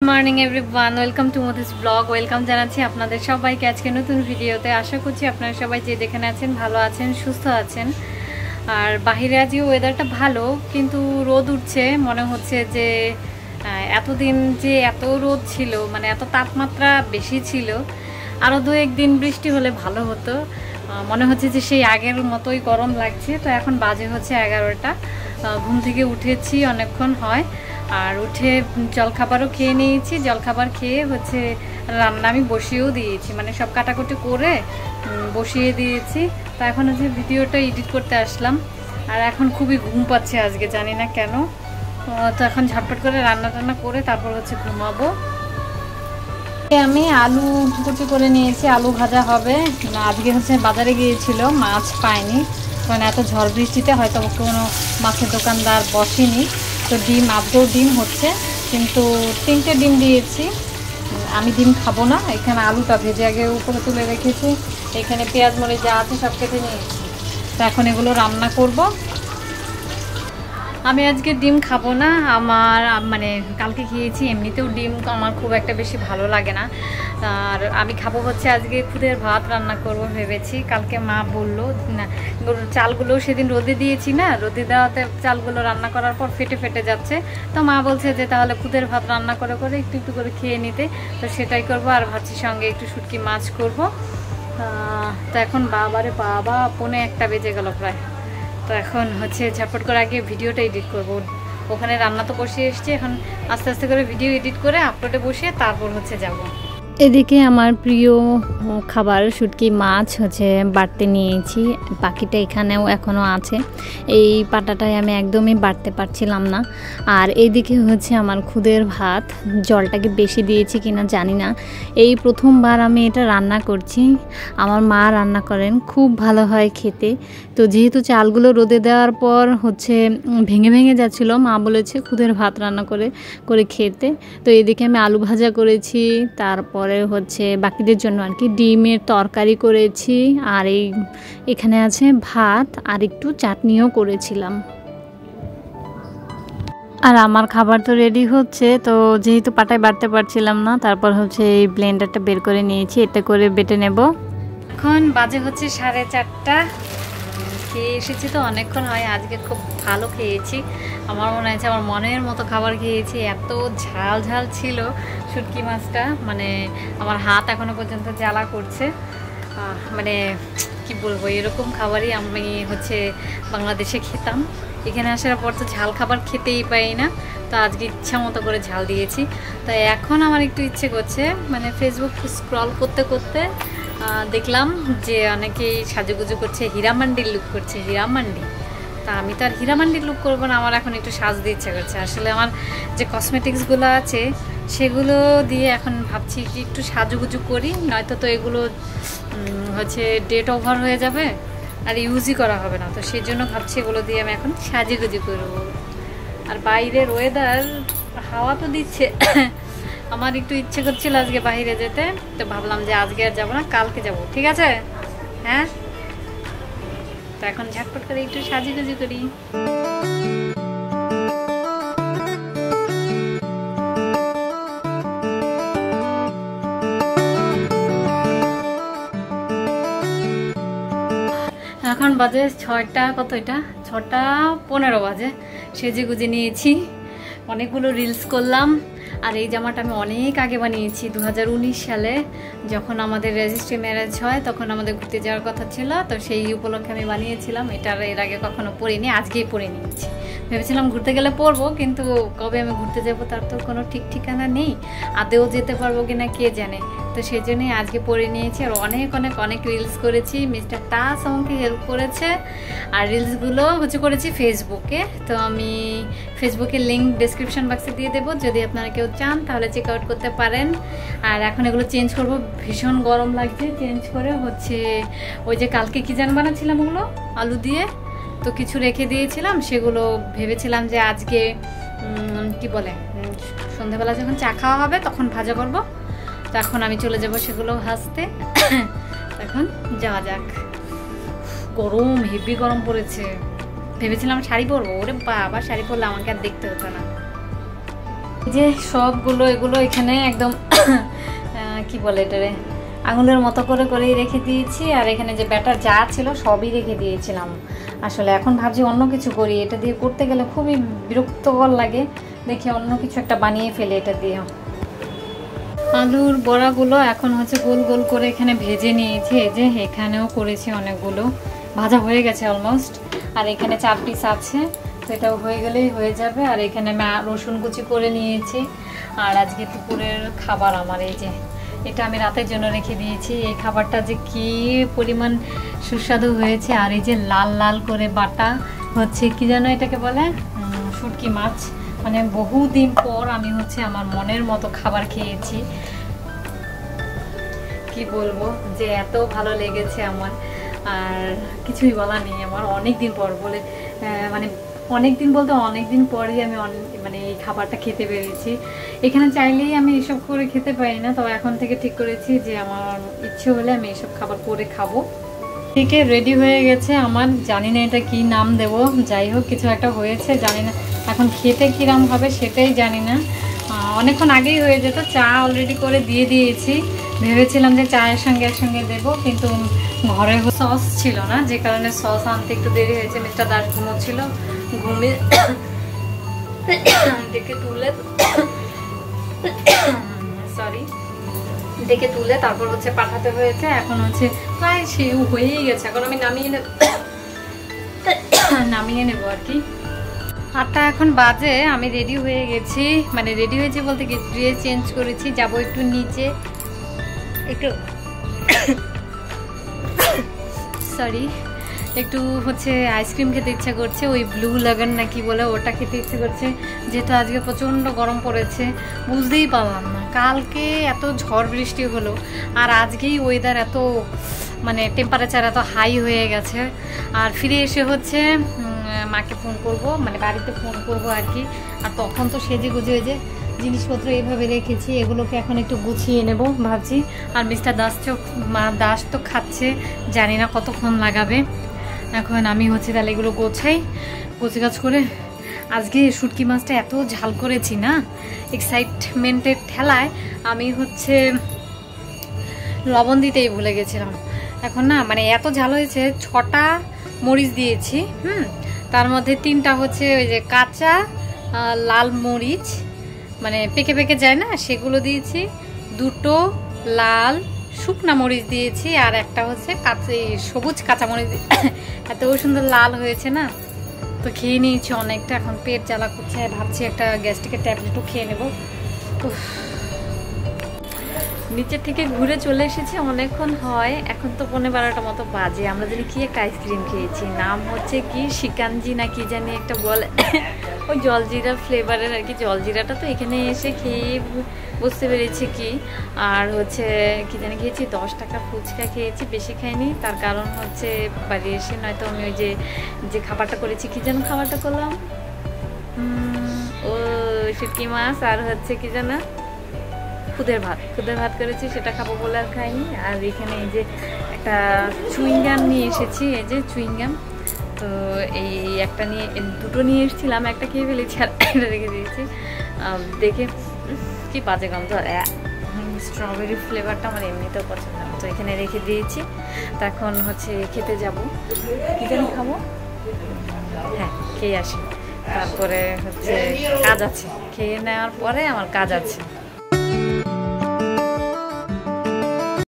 Morning everyone, welcome to Madhu's blog. Welcome জানাচ্ছি আপনাদের সবাইকে আজকে নতুন ভিডিওতে। আশা করছি আপনারা সবাই যে যেখানে আছেন ভালো আছেন, সুস্থ আছেন। আর বাহিরে আজকে ওয়েদারটা ভালো, কিন্তু রোদ উঠছে। মনে হচ্ছে যে এতদিন যে এত রোদ ছিল, মানে এত তাপমাত্রা বেশি ছিল, আরও 2-1 দিন বৃষ্টি হলে ভালো হতো। মনে হচ্ছে যে সেই আগের মতোই গরম লাগছে। তো এখন বাজে হচ্ছে 11টা। ঘুম থেকে উঠেছি অনেকক্ষণ হয়, আর উঠে জলখাবারও খেয়ে নিয়েছি। জলখাবার খেয়ে হচ্ছে রান্না আমি বসিয়েও দিয়েছি, মানে সব কাটাকুটি করে বসিয়ে দিয়েছি। তো এখন হচ্ছে ভিডিওটা এডিট করতে আসলাম। আর এখন খুবই ঘুম পাচ্ছে আজকে, জানি না কেন। তো এখন ঝটপট করে রান্না টান্না করে তারপর হচ্ছে ঘুমাবো। আমি আলু কুচি করে নিয়েছি, আলু ভাজা হবে। আজকে হচ্ছে বাজারে গিয়েছিল, মাছ পাইনি, কারণ এত ঝড় বৃষ্টিতে হয়তো কোনো মাছের দোকানদার বসেনি। তো ডিম, আদৌ ডিম হচ্ছে, কিন্তু 3টে ডিম দিয়েছি। আমি ডিম খাবো না। এখানে আলুটা ভেজে আগে উপরে তুলে রেখেছি, এখানে পেঁয়াজ মরিচ যা আছে সব কেটে নিয়েছি। তো এখন এগুলো রান্না করব। আমি আজকে ডিম খাবো না। আমার মানে কালকে খেয়েছি, এমনিতেও ডিম আমার খুব একটা বেশি ভালো লাগে না। আর আমি খাবো হচ্ছে আজকে খুদের ভাত রান্না করব ভেবেছি। কালকে মা বললো না, চালগুলো সেদিন রোদে দিয়েছি না, রোদে দেওয়াতে চালগুলো রান্না করার পর ফেটে ফেটে যাচ্ছে। তো মা বলছে যে তাহলে খুদের ভাত রান্না করে করে একটু একটু করে খেয়ে নিতে। তো সেটাই করব। আর ভাজির সঙ্গে একটু শুটকি মাছ করব। তো এখন বাবা 1:45 বেজে গেল প্রায়। তো এখন হচ্ছে ঝটপট করে আগে ভিডিওটা এডিট করব। ওখানে রান্না তো বসিয়ে এসছি, এখন আস্তে আস্তে করে ভিডিও এডিট করে আপলোডে বসিয়ে তারপর হচ্ছে যাব। এদিকে আমার প্রিয় খাবার শুটকি মাছ হচ্ছে বাটতে নিয়েছি। পাখিটা এখানেও এখনও আছে, এই পাটাটায় আমি একদমই বাটতে পারছিলাম না। আর এইদিকে হচ্ছে আমার খুদের ভাত। জলটাকে বেশি দিয়েছি কিনা জানি না, এই প্রথমবার আমি এটা রান্না করছি। আমার মা রান্না করেন, খুব ভালো হয় খেতে। তো যেহেতু চালগুলো রোদে দেওয়ার পর হচ্ছে ভেঙে ভেঙে যাচ্ছিলো, মা বলেছে খুদের ভাত রান্না করে খেতে। তো এদিকে আমি আলু ভাজা করেছি, তারপরে হচ্ছে বাকিদের জন্য আর কি ডিমের তরকারি করেছি। আর এখানে আছে ভাত আর একটু চাটনিও করেছিলাম। আর আমার খাবার তো রেডি হচ্ছে। তো যেহেতু পাটায় বাটতে পারছিলাম না, তারপর হচ্ছে এই ব্লেন্ডারটা বের করে নিয়েছি, এটা করে বেটে নেব। এখন বাজে হচ্ছে 4:30। খেয়ে এসেছি তো অনেকক্ষণ হয়, আজকে খুব ভালো খেয়েছি। আমার মনে হয়েছে আমার মনের মতো খাবার খেয়েছি। এত ঝাল ঝাল ছিল শুটকি মাছটা, মানে আমার হাত এখনো পর্যন্ত জ্বালা করছে। মানে কি বলবো, এরকম খাবারই আমি হচ্ছে বাংলাদেশে খেতাম। এখানে আসার পর তো ঝাল খাবার খেতেই পাই না। তো আজকে ইচ্ছা মতো করে ঝাল দিয়েছি। তো এখন আমার একটু ইচ্ছে করছে, মানে ফেসবুক স্ক্রল করতে করতে দেখলাম যে অনেকেই সাজুগুজু করছে, হীরামান্ডির লুক করছে। হীরামান্ডি, তা আমি তো আর হীরামান্ডির লুক করবো না। আমার এখন একটু সাজতে ইচ্ছে করছে। আসলে আমার যে কসমেটিক্সগুলো আছে সেগুলো দিয়ে এখন ভাবছি কি একটু সাজুগুজু করি, নয়তো তো এগুলো হচ্ছে ডেট ওভার হয়ে যাবে আর ইউজই করা হবে না। তো সেই জন্য ভাবছি এগুলো দিয়ে আমি এখন সাজুগুজু করবো। আর বাইরের ওয়েদার, হাওয়া তো দিচ্ছে। আমার একটু ইচ্ছে করছিল আজকে বাইরে যেতে, তো ভাবলাম যে আজকে আর যাবো না, কালকে যাব। ঠিক আছে? হ্যাঁ, তো এখন ঝটপট করে একটু সাজুগুজু করি। এখন বাজে 6টা, কত এটা 6:15 বাজে। সেজে গুজে নিয়েছি, অনেকগুলো রিলস করলাম। আর এই জামাটা আমি অনেক আগে বানিয়েছি, 2019 সালে যখন আমাদের রেজিস্ট্রি ম্যারেজ হয়, তখন আমাদের ঘুরতে যাওয়ার কথা ছিল। তো সেই উপলক্ষে আমি বানিয়েছিলাম। এটার এর আগে কখনো পরিনি, আজকেই পরে নিয়েছি। ভেবেছিলাম ঘুরতে গেলে পরবো, কিন্তু কবে আমি ঘুরতে যাবো তার তো কোনো ঠিক ঠিকানা নেই। আদেও যেতে পারবো কিনা কে জানে। তো সেই জন্যই আজকে পরে নিয়েছি। আর অনেক অনেক অনেক রিলস করেছি। মিস্টার টাস আমাকে হেল্প করেছে। আর রিলসগুলো হচ্ছে করেছি ফেসবুকে। তো আমি ফেসবুকের লিঙ্ক ডেসক্রিপশন বক্সে দিয়ে দেবো, যদি আপনারা কেউ চান তাহলে চেক আউট করতে পারেন। আর এখন এগুলো চেঞ্জ করব, ভীষণ গরম লাগছে। চেঞ্জ করে হচ্ছে ওই যে কালকে কি যেন বানাচ্ছিলাম ওগুলো আলু দিয়ে, তো কিছু রেখে দিয়েছিলাম, সেগুলো ভেবেছিলাম যে আজকে কি বলে সন্ধ্যাবেলা যখন চা খাওয়া হবে তখন ভাজা করব। তো এখন আমি চলে যাব সেগুলো ভাজতে। এখন যাওয়া যাক। গরম, হেভি গরম পড়েছে। ভেবেছিলাম শাড়ি পরবো, ওরে বাবা শাড়ি পরলে আমাকে আর দেখতে হতো না। যে সবগুলো এগুলো এখানে একদম কি বলে এটারে আঙুলের মতো করে করেই রেখে দিয়েছি। আর এখানে যে ব্যাটার যা ছিল সবই রেখে দিয়েছিলাম। আসলে এখন ভাবছি অন্য কিছু করি, এটা দিয়ে করতে গেলে খুবই বিরক্তকর লাগে, দেখি অন্য কিছু একটা বানিয়ে ফেলে এটা দিয়ে। আলুর বড়াগুলো এখন হচ্ছে গোল গোল করে এখানে ভেজে নিয়েছি। এই যে এখানেও করেছি অনেকগুলো, ভাজা হয়ে গেছে অলমোস্ট। আর এখানে 4 পিস আছে, তো এটাও হয়ে গেলেই হয়ে যাবে। আর এখানে আমি রসুন কুচি করে নিয়েছি। আর আজকে দুপুরের খাবার আমার এই যে এটা আমি রাতের জন্য রেখে দিয়েছি। এই খাবারটা যে কি পরিমাণ সুস্বাদু হয়েছে। আর এই যে লাল লাল করে বাটা হচ্ছে কি যেন এটাকে বলে, শুটকি মাছ। মানে বহুদিন পর আমি হচ্ছে আমার মনের মতো খাবার খেয়েছি। কি বলবো যে এত ভালো লেগেছে আমার, আর কিছুই বলা নেই। আমার অনেক দিন পর বলে মানে অনেক দিন বলতে অনেক দিন পরেই আমি মানে এই খাবারটা খেতে পেরেছি। এখানে চাইলেই আমি এসব করে খেতে পারি না, তবে এখন থেকে ঠিক করেছি যে আমার ইচ্ছে হলে আমি এসব খাবার করে খাবো। ঠিক রেডি হয়ে গেছে আমার, জানি না এটা কি নাম দেব, যাই হোক কিছু একটা হয়েছে, জানি না এখন খেতে কিরম হবে সেটাই জানি না। অনেকক্ষণ আগেই হয়ে যেত, চা অলরেডি করে দিয়ে দিয়েছি। ভেবেছিলাম যে চায়ের সঙ্গে একসঙ্গে দেবো, কিন্তু ঘরে সস ছিল না, যে কারণে সস আনতে একটু দেরি হয়েছে। মিস্টার দাস ঘুমোচ্ছিল, ঘুমিয়ে ডেকে তুলে ডেকে তুলে তারপর হচ্ছে পাঠাতে হয়েছে। এখন হচ্ছে প্রায় সেও হয়েই গেছে, এখন আমি নামিয়ে নেবো আর কি। 8টা এখন বাজে, আমি রেডি হয়ে গেছি। মানে রেডি হয়েছি বলতে কি ড্রেস চেঞ্জ করেছি, যাবো একটু নিচে, একটু সরি একটু হচ্ছে আইসক্রিম খেতে ইচ্ছা করছে, ওই ব্লু লাগান নাকি বলে ওটা খেতে ইচ্ছে করছে। যেহেতু আজকে প্রচণ্ড গরম পড়েছে, বুঝতেই পারলাম না কালকে এত ঝড় বৃষ্টি হলো, আর আজকেই ওয়েদার এত মানে টেম্পারেচার এত হাই হয়ে গেছে। আর ফিরে এসে হচ্ছে মাকে ফোন করব, মানে বাড়িতে ফোন করব আর কি। আর তখন তো সেজে গুজে যে জিনিসপত্র এইভাবে রেখেছি, এগুলোকে এখন একটু গুছিয়ে নেব ভাবছি। আর মিস্টার দাস তো খাচ্ছে, জানি না কতক্ষণ লাগাবে। এখন আমি হচ্ছে তাহলে এগুলো গোছে গাছ করে। আজকে শুটকি মাছটা এত ঝাল করেছি না, এক্সাইটমেন্টের ঠেলায় আমি হচ্ছে লবণ দিতেই ভুলে গেছিলাম। এখন না মানে এত ঝাল হয়েছে, 6টা মরিচ দিয়েছি, তার মধ্যে 3টা হচ্ছে ওই যে কাঁচা লাল মরিচ, মানে পেকে পেকে যায় না, সেগুলো দিয়েছি। 2টো লাল শুকনা মরিচ দিয়েছি, আর একটা হচ্ছে সবুজ কাঁচা মরিচ। এত সুন্দর লাল হয়েছে না, তো খেয়ে নিয়েছি অনেকটা। এখন পেট জ্বালা করছে, ভাবছি একটা গ্যাস্ট্রিকের ট্যাবলেটও খেয়ে নেবো। নিচের থেকে ঘুরে চলে এসেছি, অনেকক্ষণ হয়, এখন তো 11:30 মতো বাজে। আমরা জানি কি একটা আইসক্রিম খেয়েছি, নাম হচ্ছে কি শিকাঞ্জি না কি জানি একটা বলে, ওই জলজিরা ফ্লেভারের আর কি। জলজিরাটা তো এখানে এসে খেয়ে বুঝতে পেরেছি কি। আর হচ্ছে কি জানি খেয়েছি, 10 টাকা ফুচকা খেয়েছি, বেশি খাইনি। তার কারণ হচ্ছে বাড়ি এসে নয়তো আমি ওই যে খাবারটা করেছি, কি যেন খাবারটা করলাম, ও শুটকি মাছ আর হচ্ছে কি যেন খুদের ভাত করেছি, সেটা খাবো বলে আর খাইনি। আর এখানে এই যে একটা চুইংগাম নিয়ে এসেছি, এই যে চুইংগাম, তো এই একটা নিয়ে 2টো নিয়ে এসেছিলাম, একটা খেয়ে ফেলেছি আর একটা রেখে দিয়েছি। দেখে কি বাজে গন্ধ, স্ট্রবেরি ফ্লেভারটা আমার এমনিতেও পছন্দ না, তো এখানে রেখে দিয়েছি। তো এখন হচ্ছে খেতে যাব, কি জানি খাবো, হ্যাঁ খেয়ে আসি, তারপরে হচ্ছে কাজ আছে, খেয়ে নেওয়ার পরে আমার কাজ আছে।